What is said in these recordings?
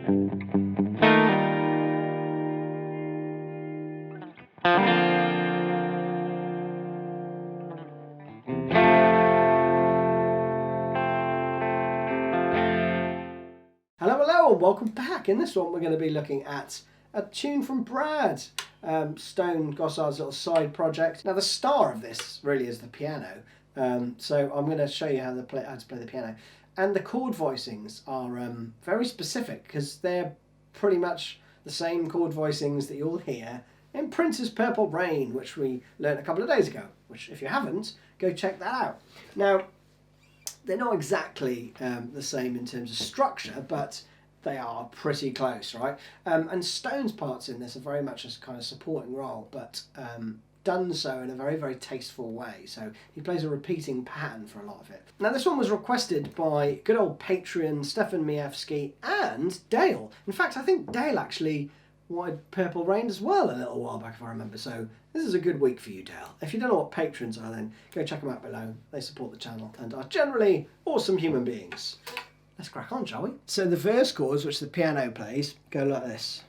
Hello and welcome back. In this one we're going to be looking at a tune from Brad, Stone Gossard's little side project. Now the star of this really is the piano, so I'm going to show you how to play the piano. And the chord voicings are very specific because they're pretty much the same chord voicings that you'll hear in Prince's Purple Rain, which we learned a couple of days ago, which if you haven't, go check that out. Now, they're not exactly the same in terms of structure, but they are pretty close, right? And Stone's parts in this are very much a kind of supporting role, but done so in a very, very tasteful way. So he plays a repeating pattern for a lot of it. Now this one was requested by good old Patreon Stefan Majewski and Dale. In fact, I think Dale actually wanted Purple Rain as well a little while back, if I remember. So this is a good week for you, Dale. If you don't know what patrons are, then go check them out below. They support the channel and are generally awesome human beings. Let's crack on, shall we? So the verse chords, which the piano plays, go like this.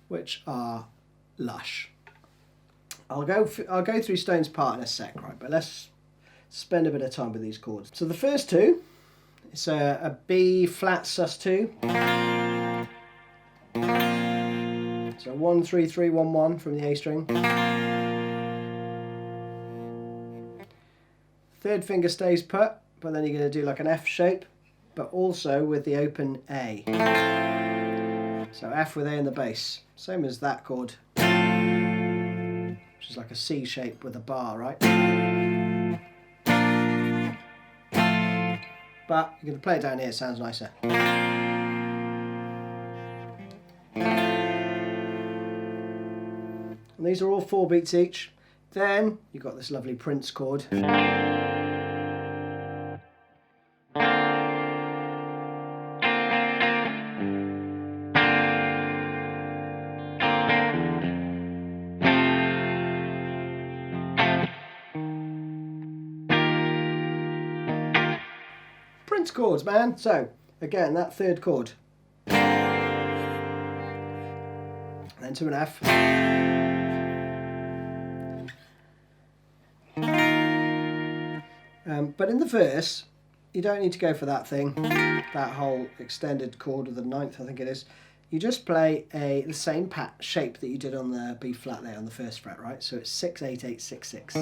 Which are lush. I'll go through Stone's part in a sec, right? But let's spend a bit of time with these chords. So the first two, it's a B flat sus2. So 1 3 3 1 1 from the A string. Third finger stays put, but then you're going to do like an F shape, but also with the open A. So F with A in the bass, same as that chord, which is like a C shape with a bar, right? But you're going to play it down here, it sounds nicer. And these are all 4 beats each. Then you've got this lovely Prince chord. Prince chords, man. So again, that third chord, then to an F, but in the verse you don't need to go for that thing, that whole extended chord of the 9th, I think it is. You just play the same shape that you did on the B flat there on the 1st fret, right? So it's 6 8 8 6 6,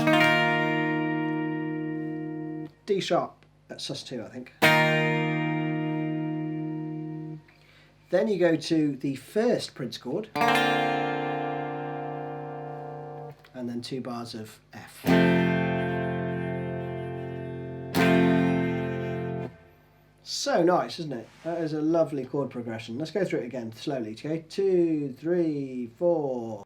D sharp at sus2, I think. Then you go to the first Prince chord, and then 2 bars of F. So nice, isn't it? That is a lovely chord progression. Let's go through it again slowly, okay? 2 3 4.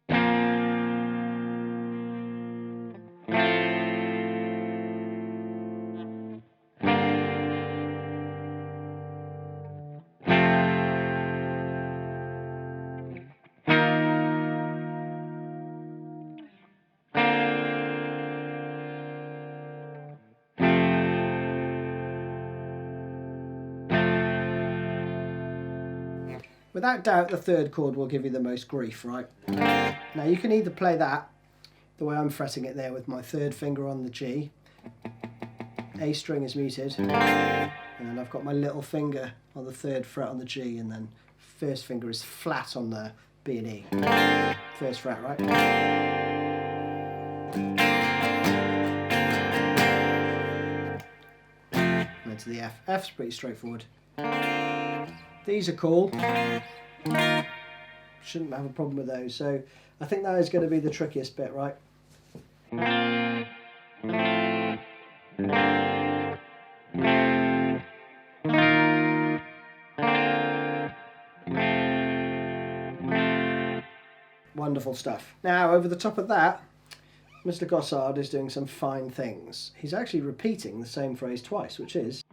Without doubt, the third chord will give you the most grief, right? Now you can either play that, the way I'm fretting it there with my 3rd finger on the G, A string is muted, and then I've got my little finger on the 3rd fret on the G, and then 1st finger is flat on the B and E. 1st fret, right? And then to the F. F's pretty straightforward. These are cool. Shouldn't have a problem with those. So I think that is going to be the trickiest bit, right? Wonderful stuff. Now, over the top of that, Mr. Gossard is doing some fine things. He's actually repeating the same phrase twice, which is...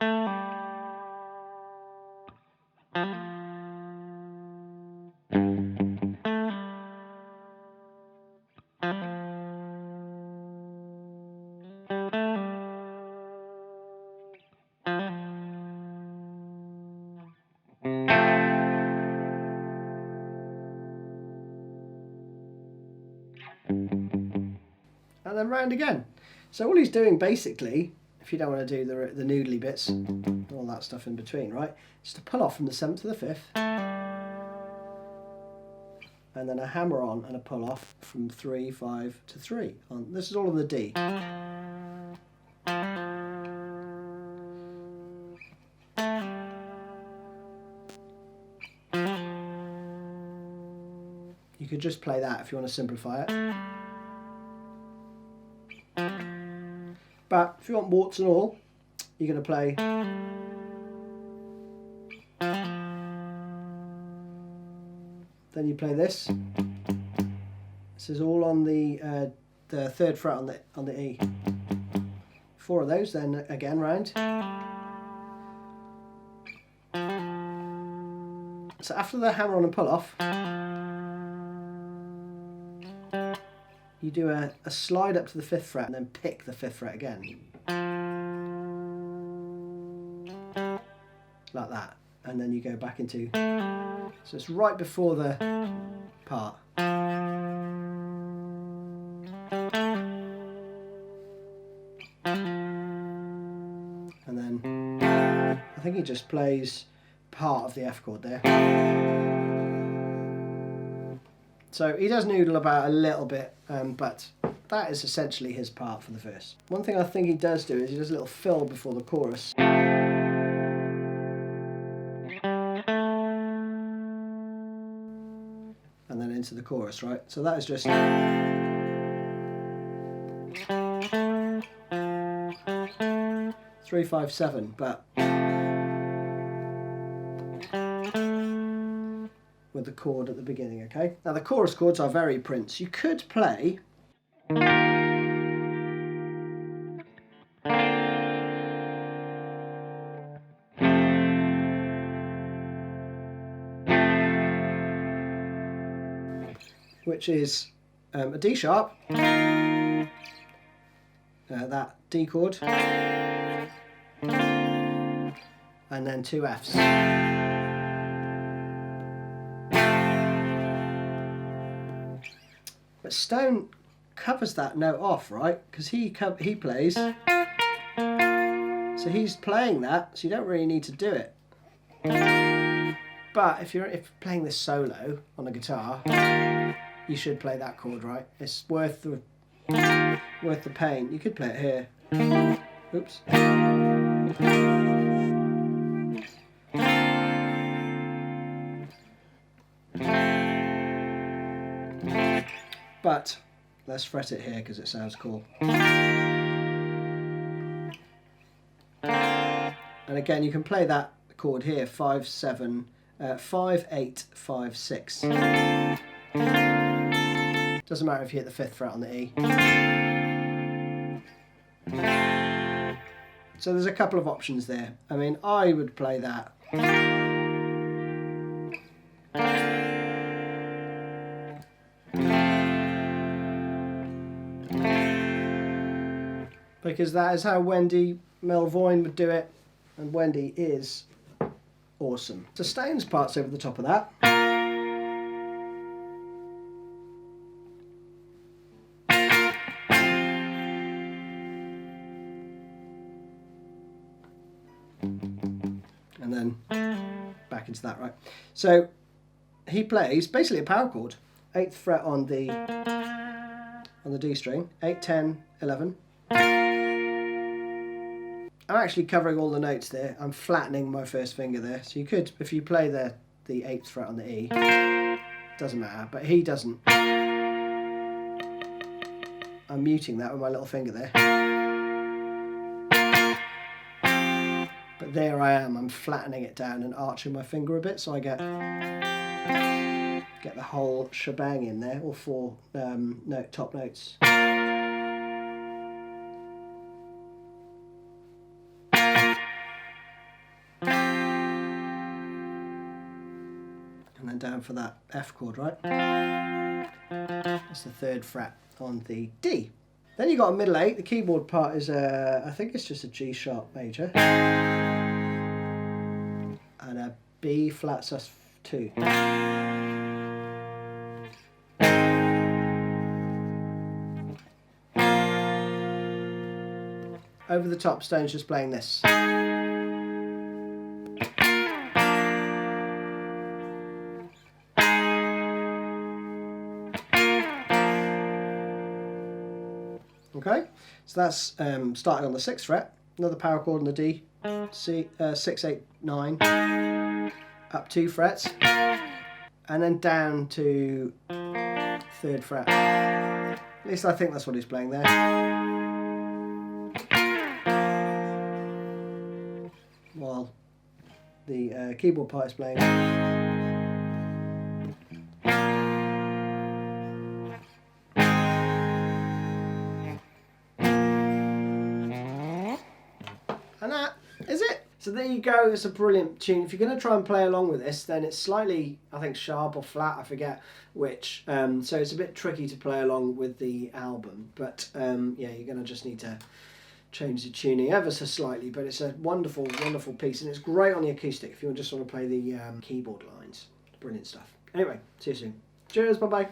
and then round again. So all he's doing basically, if you don't want to do the noodly bits, all that stuff in between, right, is to pull off from the 7th to the 5th, and then a hammer on and a pull off from 3, 5 to 3. This is all on the D. You could just play that if you want to simplify it. But if you want warts and all, you're going to play... Then you play this. This is all on the 3rd fret on the E. 4 of those, then again round. So after the hammer on and pull off, you do a slide up to the 5th fret and then pick the 5th fret again. Like that. And then you go back into... So it's right before the part. And then I think he just plays part of the F chord there. So he does noodle about a little bit, but that is essentially his part for the verse. One thing I think he does do is he does a little fill before the chorus. And then into the chorus, right? So that is just... 3, 5, 7, but... with the chord at the beginning, okay? Now the chorus chords are very Prince. You could play... which is a D sharp, that D chord, and then 2 Fs. But Stone covers that note off, right? Because he plays, so he's playing that, so you don't really need to do it. But if you're playing this solo on a guitar, you should play that chord, right? It's worth the pain. You could play it here. Oops. But let's fret it here because it sounds cool. And again, you can play that chord here, 5, 7, 5, 8, 5, 6. Doesn't matter if you hit the 5th fret on the E. So there's a couple of options there. I mean, I would play that. Because that is how Wendy Melvoin would do it, and Wendy is awesome. So Stone's part's over the top of that. And then back into that, right? So he plays basically a power chord. 8th fret on the D string, 8, 10, 11. I'm actually covering all the notes there. I'm flattening my first finger there. So you could, if you play the 8th fret on the E, doesn't matter, but he doesn't. I'm muting that with my little finger there. But there I am, I'm flattening it down and arching my finger a bit, so I get... Get the whole shebang in there, all 4 top notes. And then down for that F chord, right? That's the 3rd fret on the D. Then you've got a middle 8. The keyboard part is I think it's just a G sharp major. And a B flat sus2. Over the top, Stone's just playing this. Okay, so that's starting on the 6th fret, another power chord on the D, C, 6, 8, 9, up 2 frets, and then down to 3rd fret. At least I think that's what he's playing there. While the keyboard part is playing. And that is it. So there you go, it's a brilliant tune. If you're going to try and play along with this, then it's slightly, I think, sharp or flat, I forget which. So it's a bit tricky to play along with the album. But yeah, you're going to just need to change the tuning ever so slightly. But it's a wonderful, wonderful piece. And it's great on the acoustic if you just want to play the keyboard lines. Brilliant stuff. Anyway, see you soon. Cheers, bye-bye.